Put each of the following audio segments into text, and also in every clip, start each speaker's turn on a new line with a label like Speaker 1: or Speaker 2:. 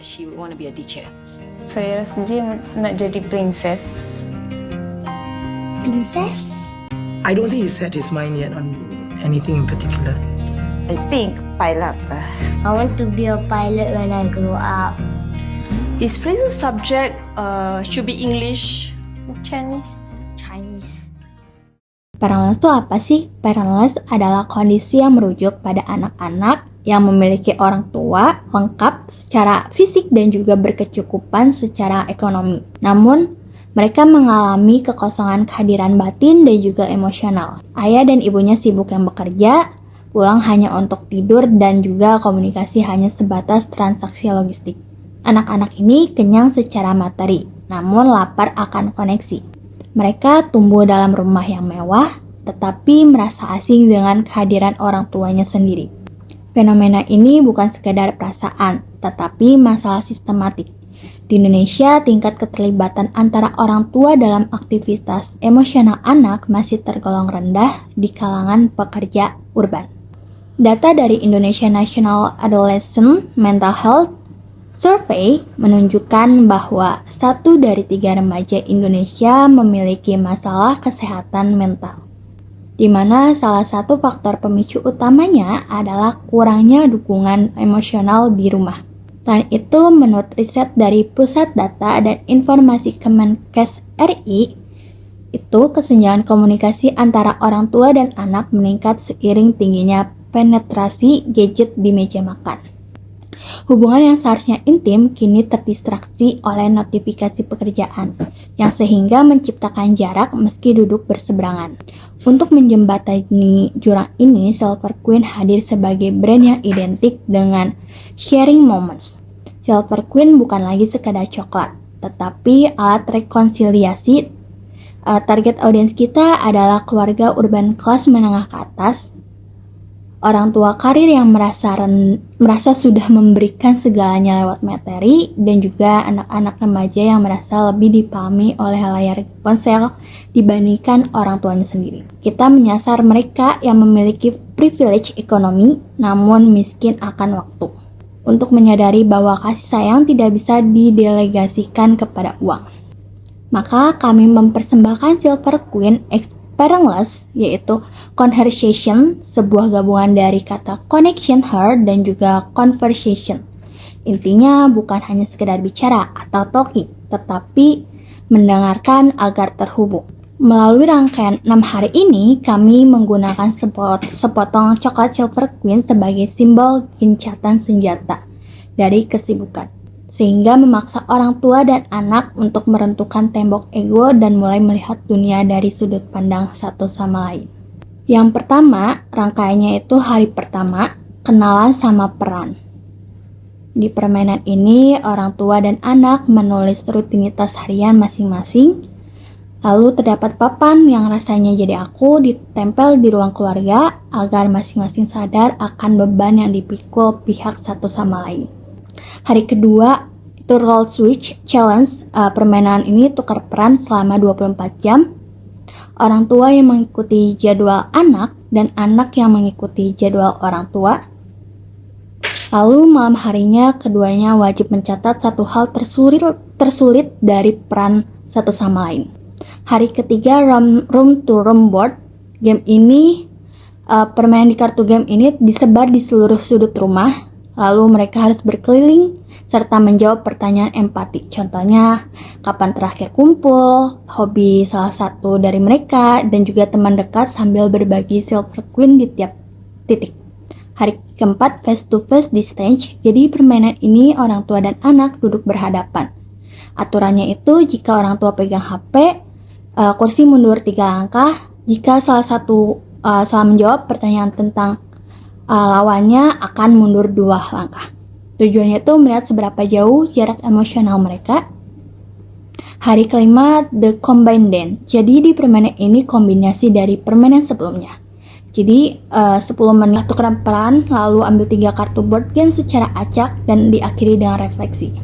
Speaker 1: she want to be a teacher.
Speaker 2: Saya rasa dia nak jadi princess.
Speaker 3: Princess?
Speaker 4: I don't think he set his mind yet on anything in particular.
Speaker 5: I think pilot.
Speaker 3: I want to be a pilot when I grow up.
Speaker 6: His favorite subject should be English.
Speaker 2: Chinese.
Speaker 7: Parentless itu apa sih? Parentless adalah kondisi yang merujuk pada anak-anak yang memiliki orang tua lengkap secara fisik dan juga berkecukupan secara ekonomi. Namun, mereka mengalami kekosongan kehadiran batin dan juga emosional. Ayah dan ibunya sibuk yang bekerja, pulang hanya untuk tidur dan juga komunikasi hanya sebatas transaksi logistik. Anak-anak ini kenyang secara materi, namun lapar akan koneksi. Mereka tumbuh dalam rumah yang mewah, tetapi merasa asing dengan kehadiran orang tuanya sendiri. Fenomena ini bukan sekedar perasaan, tetapi masalah sistematik. Di Indonesia, tingkat keterlibatan antara orang tua dalam aktivitas emosional anak masih tergolong rendah di kalangan pekerja urban. Data dari Indonesia National Adolescent Mental Health Survey menunjukkan bahwa 1 dari 3 remaja Indonesia memiliki masalah kesehatan mental, di mana salah satu faktor pemicu utamanya adalah kurangnya dukungan emosional di rumah. Selain itu, menurut riset dari Pusat Data dan Informasi Kemenkes RI, itu kesenjangan komunikasi antara orang tua dan anak meningkat seiring tingginya penetrasi gadget di meja makan. Hubungan yang seharusnya intim kini terdistraksi oleh notifikasi pekerjaan, yang sehingga menciptakan jarak meski duduk berseberangan. Untuk menjembatani jurang ini, Silver Queen hadir sebagai brand yang identik dengan sharing moments. Silver Queen bukan lagi sekadar coklat, tetapi alat rekonsiliasi. Target audiens kita adalah keluarga urban kelas menengah ke atas, orang tua karir yang merasa sudah memberikan segalanya lewat materi, dan juga anak-anak remaja yang merasa lebih dipahami oleh layar ponsel dibandingkan orang tuanya sendiri. Kita menyasar mereka yang memiliki privilege ekonomi namun miskin akan waktu, untuk menyadari bahwa kasih sayang tidak bisa didelegasikan kepada uang. Maka kami mempersembahkan Silver Queen Parentless, yaitu conversation, sebuah gabungan dari kata connection, heard, dan juga conversation. Intinya bukan hanya sekedar bicara atau talking, tetapi mendengarkan agar terhubung. Melalui rangkaian 6 hari ini, kami menggunakan sepotong coklat Silver Queen sebagai simbol gencatan senjata dari kesibukan, sehingga memaksa orang tua dan anak untuk merentukan tembok ego dan mulai melihat dunia dari sudut pandang satu sama lain. Yang pertama, rangkaiannya itu hari pertama, kenalan sama peran. Di permainan ini, orang tua dan anak menulis rutinitas harian masing-masing, lalu terdapat papan yang rasanya jadi aku ditempel di ruang keluarga agar masing-masing sadar akan beban yang dipikul pihak satu sama lain. Hari kedua itu role switch challenge. Permainan ini tukar peran selama 24 jam. Orang tua yang mengikuti jadwal anak dan anak yang mengikuti jadwal orang tua. Lalu malam harinya keduanya wajib mencatat satu hal tersulit dari peran satu sama lain. Hari ketiga room to room board. Game ini, permainan di kartu game ini disebar di seluruh sudut rumah. Lalu mereka harus berkeliling serta menjawab pertanyaan empati. Contohnya, kapan terakhir kumpul, hobi salah satu dari mereka, dan juga teman dekat sambil berbagi Silver Queen di tiap titik. Hari keempat, face to face di stage. Jadi permainan ini orang tua dan anak duduk berhadapan. Aturannya itu jika orang tua pegang HP, kursi mundur 3 langkah. Jika salah satu salah menjawab pertanyaan tentang lawannya akan mundur 2 langkah. Tujuannya itu melihat seberapa jauh jarak emosional mereka. Hari kelima, The Combined Dance. Jadi di permainan ini kombinasi dari permainan sebelumnya. Jadi 10 menit tukeran peran, lalu ambil 3 kartu board game secara acak dan diakhiri dengan refleksi.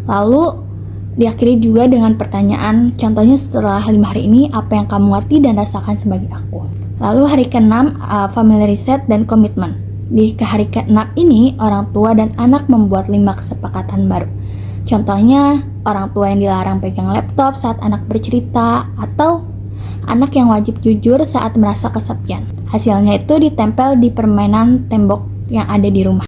Speaker 7: Lalu diakhiri juga dengan pertanyaan, contohnya setelah 5 hari ini apa yang kamu ngerti dan rasakan sebagai aku. Lalu hari ke-6, family reset dan komitmen. Di hari ke-6 ini, orang tua dan anak membuat 5 kesepakatan baru. Contohnya, orang tua yang dilarang pegang laptop saat anak bercerita, atau anak yang wajib jujur saat merasa kesepian. Hasilnya itu ditempel di permainan tembok yang ada di rumah.